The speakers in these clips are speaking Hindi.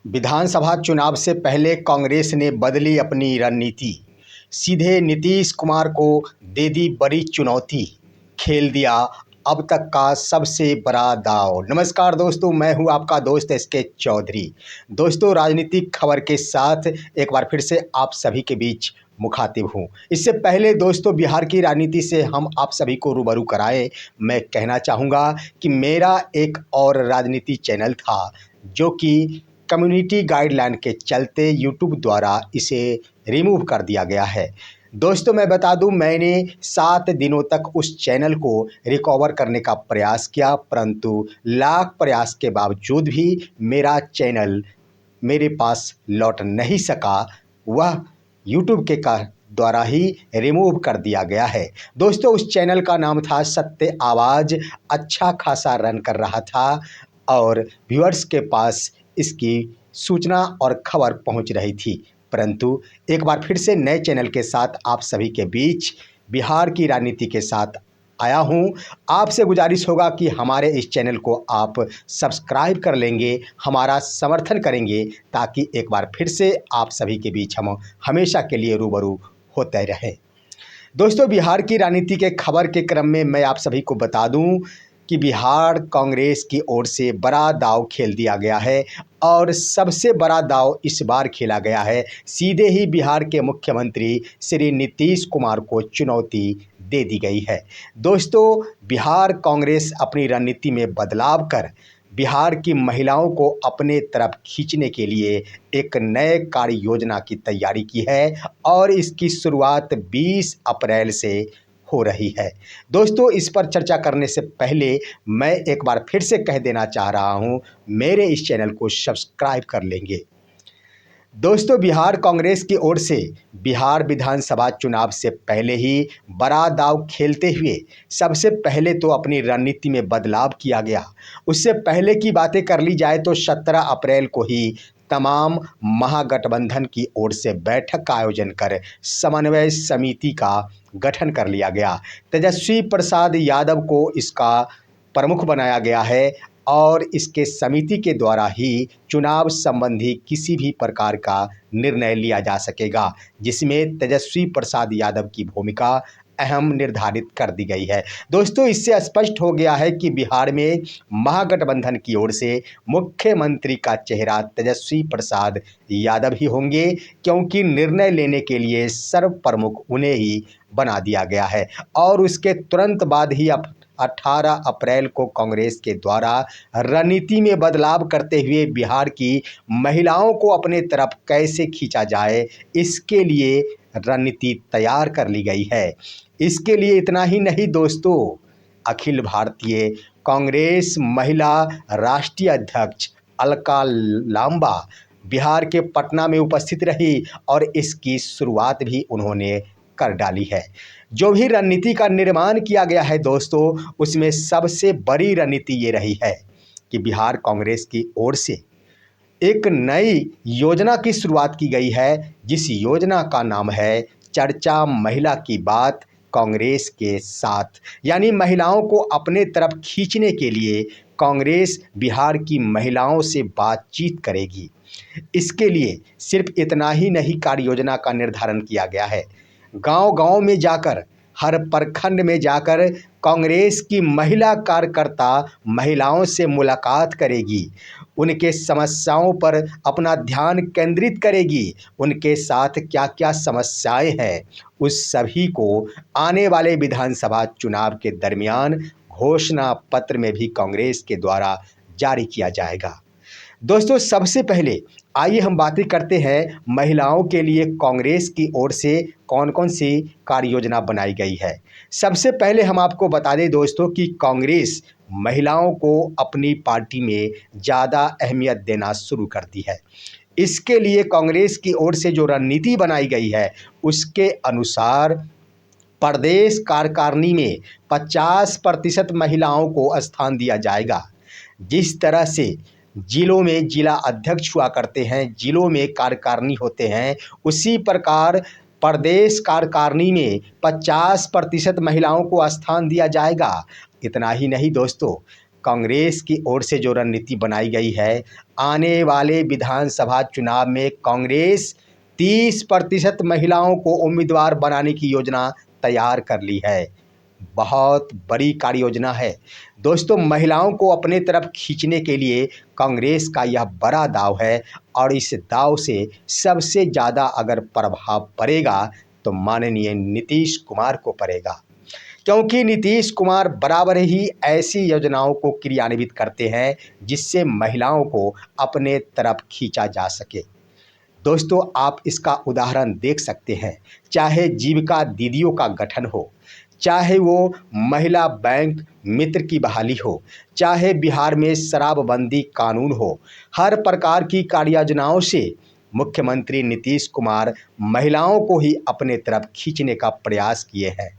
विधानसभा चुनाव से पहले कांग्रेस ने बदली अपनी रणनीति। सीधे नीतीश कुमार को दे दी बड़ी चुनौती। खेल दिया अब तक का सबसे बड़ा दांव। नमस्कार दोस्तों, मैं हूं आपका दोस्त एसके चौधरी। दोस्तों, राजनीतिक खबर के साथ एक बार फिर से आप सभी के बीच मुखातिब हूं। इससे पहले दोस्तों, बिहार की राजनीति से हम आप सभी को रूबरू कराएं, मैं कहना चाहूँगा कि मेरा एक और राजनीति चैनल था जो कि कम्युनिटी गाइडलाइन के चलते यूट्यूब द्वारा इसे रिमूव कर दिया गया है। दोस्तों, मैं बता दूं, मैंने 7 दिनों तक उस चैनल को रिकवर करने का प्रयास किया, परंतु लाख प्रयास के बावजूद भी मेरा चैनल मेरे पास लौट नहीं सका। वह यूट्यूब के द्वारा ही रिमूव कर दिया गया है। दोस्तों, उस चैनल का नाम था सत्य आवाज़। अच्छा खासा रन कर रहा था और व्यूअर्स के पास इसकी सूचना और खबर पहुंच रही थी, परंतु एक बार फिर से नए चैनल के साथ आप सभी के बीच बिहार की राजनीति के साथ आया हूं। आपसे गुजारिश होगा कि हमारे इस चैनल को आप सब्सक्राइब कर लेंगे, हमारा समर्थन करेंगे, ताकि एक बार फिर से आप सभी के बीच हम हमेशा के लिए रूबरू होते रहें। दोस्तों, बिहार की राजनीति के खबर के क्रम में मैं आप सभी को बता दूं कि बिहार कांग्रेस की ओर से बड़ा दांव खेल दिया गया है और सबसे बड़ा दांव इस बार खेला गया है। सीधे ही बिहार के मुख्यमंत्री श्री नीतीश कुमार को चुनौती दे दी गई है। दोस्तों, बिहार कांग्रेस अपनी रणनीति में बदलाव कर बिहार की महिलाओं को अपने तरफ खींचने के लिए एक नए कार्य योजना की तैयारी की है और इसकी शुरुआत 20 अप्रैल से हो रही है। दोस्तों, इस पर चर्चा करने से पहले मैं एक बार फिर से कह देना चाह रहा हूं, मेरे इस चैनल को सब्सक्राइब कर लेंगे। दोस्तों, बिहार कांग्रेस की ओर से बिहार विधानसभा चुनाव से पहले ही बड़ा दांव खेलते हुए सबसे पहले तो अपनी रणनीति में बदलाव किया गया। उससे पहले की बातें कर ली जाए तो 17 अप्रैल को ही तमाम महागठबंधन की ओर से बैठक का आयोजन कर समन्वय समिति का गठन कर लिया गया। तेजस्वी प्रसाद यादव को इसका प्रमुख बनाया गया है और इसके समिति के द्वारा ही चुनाव संबंधी किसी भी प्रकार का निर्णय लिया जा सकेगा, जिसमें तेजस्वी प्रसाद यादव की भूमिका अहम निर्धारित कर दी गई है। दोस्तों, इससे स्पष्ट हो गया है कि बिहार में महागठबंधन की ओर से मुख्यमंत्री का चेहरा तेजस्वी प्रसाद यादव ही होंगे, क्योंकि निर्णय लेने के लिए सर्व प्रमुख उन्हें ही बना दिया गया है। और उसके तुरंत बाद ही 18 अप्रैल को कांग्रेस के द्वारा रणनीति में बदलाव करते हुए बिहार की महिलाओं को अपने तरफ कैसे खींचा जाए, इसके लिए रणनीति तैयार कर ली गई है। इसके लिए इतना ही नहीं दोस्तों, अखिल भारतीय कांग्रेस महिला राष्ट्रीय अध्यक्ष अलका लांबा बिहार के पटना में उपस्थित रही और इसकी शुरुआत भी उन्होंने कर डाली है। जो भी रणनीति का निर्माण किया गया है दोस्तों, उसमें सबसे बड़ी रणनीति ये रही है कि बिहार कांग्रेस की ओर से एक नई योजना की शुरुआत की गई है, जिस योजना का नाम है चर्चा महिला की बात कांग्रेस के साथ। यानी महिलाओं को अपने तरफ खींचने के लिए कांग्रेस बिहार की महिलाओं से बातचीत करेगी। इसके लिए सिर्फ इतना ही नहीं कार्य योजना का निर्धारण किया गया है। गांव-गांव में जाकर, हर प्रखंड में जाकर कांग्रेस की महिला कार्यकर्ता महिलाओं से मुलाकात करेगी, उनके समस्याओं पर अपना ध्यान केंद्रित करेगी, उनके साथ क्या क्या समस्याएं हैं उस सभी को आने वाले विधानसभा चुनाव के दरमियान घोषणा पत्र में भी कांग्रेस के द्वारा जारी किया जाएगा। दोस्तों, सबसे पहले आइए हम बातें करते हैं महिलाओं के लिए कांग्रेस की ओर से कौन कौन सी कार्य योजना बनाई गई है। सबसे पहले हम आपको बता दें दोस्तों कि कांग्रेस महिलाओं को अपनी पार्टी में ज़्यादा अहमियत देना शुरू कर दी है। इसके लिए कांग्रेस की ओर से जो रणनीति बनाई गई है, उसके अनुसार प्रदेश कार्यकारिणी में 50% महिलाओं को स्थान दिया जाएगा। जिस तरह से जिलों में जिला अध्यक्ष हुआ करते हैं, जिलों में कार्यकारिणी होते हैं, उसी प्रकार प्रदेश कार्यकारिणी में 50% महिलाओं को स्थान दिया जाएगा। इतना ही नहीं दोस्तों, कांग्रेस की ओर से जो रणनीति बनाई गई है, आने वाले विधानसभा चुनाव में कांग्रेस 30% महिलाओं को उम्मीदवार बनाने की योजना तैयार कर ली है। बहुत बड़ी कार्य योजना है दोस्तों। महिलाओं को अपने तरफ खींचने के लिए कांग्रेस का यह बड़ा दांव है और इस दांव से सबसे ज़्यादा अगर प्रभाव पड़ेगा तो माननीय नीतीश कुमार को पड़ेगा, क्योंकि नीतीश कुमार बराबर ही ऐसी योजनाओं को क्रियान्वित करते हैं जिससे महिलाओं को अपने तरफ खींचा जा सके। दोस्तों, आप इसका उदाहरण देख सकते हैं, चाहे जीविका दीदियों का गठन हो, चाहे वो महिला बैंक मित्र की बहाली हो, चाहे बिहार में शराबबंदी कानून हो, हर प्रकार की कार्य योजनाओं से मुख्यमंत्री नीतीश कुमार महिलाओं को ही अपने तरफ खींचने का प्रयास किए हैं।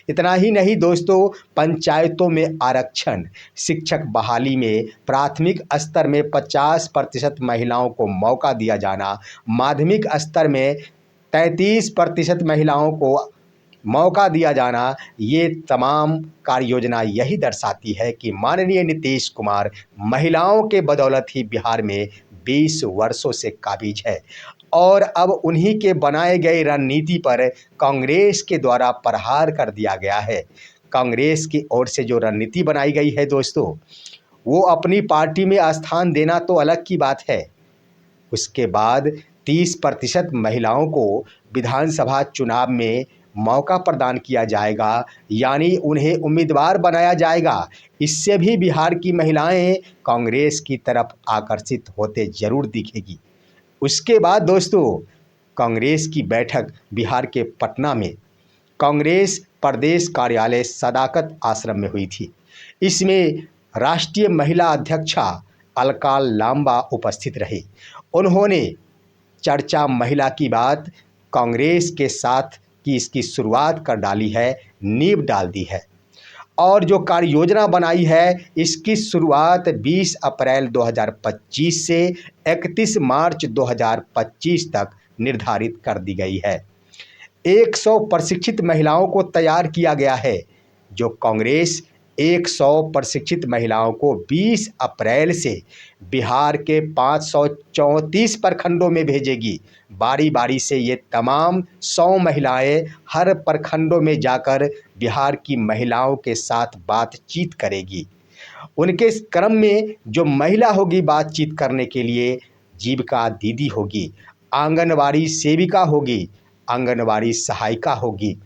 इतना ही नहीं दोस्तों, पंचायतों में आरक्षण, शिक्षक बहाली में प्राथमिक स्तर में 50% महिलाओं को मौका दिया जाना, माध्यमिक स्तर में 33% महिलाओं को मौका दिया जाना, ये तमाम कार्य योजना यही दर्शाती है कि माननीय नीतीश कुमार महिलाओं के बदौलत ही बिहार में 20 वर्षों से काबिज है और अब उन्हीं के बनाए गए रणनीति पर कांग्रेस के द्वारा प्रहार कर दिया गया है। कांग्रेस की ओर से जो रणनीति बनाई गई है दोस्तों, वो अपनी पार्टी में स्थान देना तो अलग की बात है, उसके बाद 30% महिलाओं को विधानसभा चुनाव में मौका प्रदान किया जाएगा, यानी उन्हें उम्मीदवार बनाया जाएगा। इससे भी बिहार की महिलाएं कांग्रेस की तरफ आकर्षित होते जरूर दिखेगी। उसके बाद दोस्तों, कांग्रेस की बैठक बिहार के पटना में कांग्रेस प्रदेश कार्यालय सदाकत आश्रम में हुई थी। इसमें राष्ट्रीय महिला अध्यक्षा अलका लांबा उपस्थित रही। उन्होंने चर्चा महिला की बात कांग्रेस के साथ की इसकी शुरुआत कर डाली है, नींव डाल दी है और जो कार्य योजना बनाई है इसकी शुरुआत 20 अप्रैल 2025 से 31 मार्च 2025 तक निर्धारित कर दी गई है। 100 प्रशिक्षित महिलाओं को तैयार किया गया है। जो कांग्रेस 100 प्रशिक्षित महिलाओं को 20 अप्रैल से बिहार के 534 प्रखंडों में भेजेगी। बारी बारी से ये तमाम 100 महिलाएं हर प्रखंडों में जाकर बिहार की महिलाओं के साथ बातचीत करेगी। उनके इस क्रम में जो महिला होगी बातचीत करने के लिए, जीविका दीदी होगी, आंगनवाड़ी सेविका होगी, आंगनवाड़ी सहायिका होगी,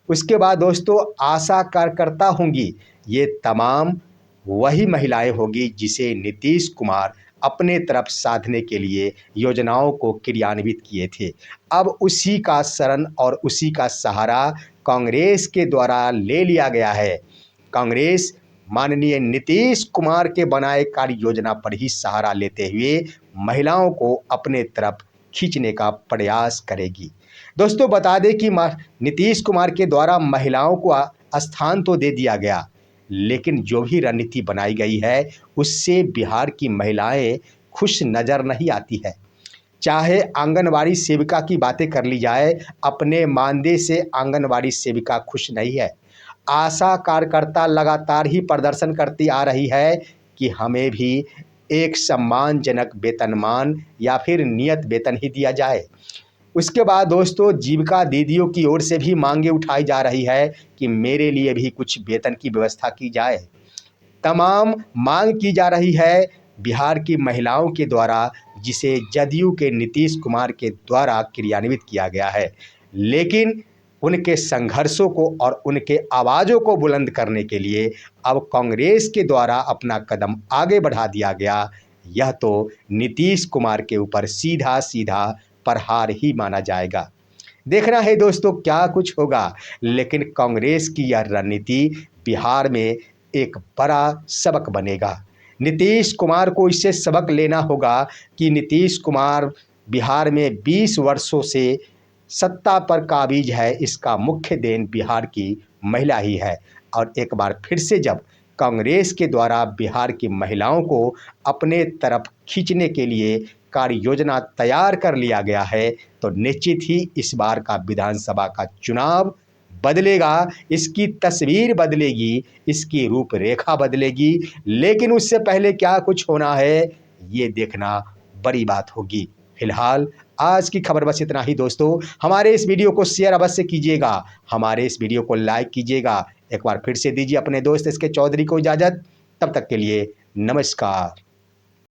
उसके बाद दोस्तों आशा कार्यकर्ता होंगी। ये तमाम वही महिलाएं होगी जिसे नीतीश कुमार अपने तरफ साधने के लिए योजनाओं को क्रियान्वित किए थे। अब उसी का शरण और उसी का सहारा कांग्रेस के द्वारा ले लिया गया है। कांग्रेस माननीय नीतीश कुमार के बनाए कार्य योजना पर ही सहारा लेते हुए महिलाओं को अपने तरफ खींचने का प्रयास करेगी। दोस्तों, बता दें कि नीतीश कुमार के द्वारा महिलाओं को स्थान तो दे दिया गया, लेकिन जो भी रणनीति बनाई गई है उससे बिहार की महिलाएं खुश नज़र नहीं आती है। चाहे आंगनवाड़ी सेविका की बातें कर ली जाए, अपने मानदेय से आंगनवाड़ी सेविका खुश नहीं है। आशा कार्यकर्ता लगातार ही प्रदर्शन करती आ रही है कि हमें भी एक सम्मानजनक वेतनमान या फिर नियत वेतन ही दिया जाए। उसके बाद दोस्तों, जीविका दीदियों की ओर से भी मांगे उठाई जा रही है कि मेरे लिए भी कुछ वेतन की व्यवस्था की जाए। तमाम मांग की जा रही है बिहार की महिलाओं के द्वारा, जिसे जदयू के नीतीश कुमार के द्वारा क्रियान्वित किया गया है। लेकिन उनके संघर्षों को और उनके आवाज़ों को बुलंद करने के लिए अब कांग्रेस के द्वारा अपना कदम आगे बढ़ा दिया गया। यह तो नीतीश कुमार के ऊपर सीधा सीधा प्रहार ही माना जाएगा। देखना है दोस्तों क्या कुछ होगा, लेकिन कांग्रेस की यह रणनीति बिहार में एक बड़ा सबक बनेगा। नीतीश कुमार को इससे सबक लेना होगा कि नीतीश कुमार बिहार में 20 वर्षों से सत्ता पर काबिज है, इसका मुख्य देन बिहार की महिला ही है। और एक बार फिर से जब कांग्रेस के द्वारा बिहार की महिलाओं को अपने तरफ खींचने के लिए कार्य योजना तैयार कर लिया गया है, तो निश्चित ही इस बार का विधानसभा का चुनाव बदलेगा, इसकी तस्वीर बदलेगी, इसकी रूपरेखा बदलेगी, लेकिन उससे पहले क्या कुछ होना है ये देखना बड़ी बात होगी। फिलहाल आज की खबर बस इतना ही दोस्तों। हमारे इस वीडियो को शेयर अवश्य कीजिएगा, हमारे इस वीडियो को लाइक कीजिएगा। एक बार फिर से दीजिए अपने दोस्त एस के चौधरी को इजाज़त। तब तक के लिए नमस्कार।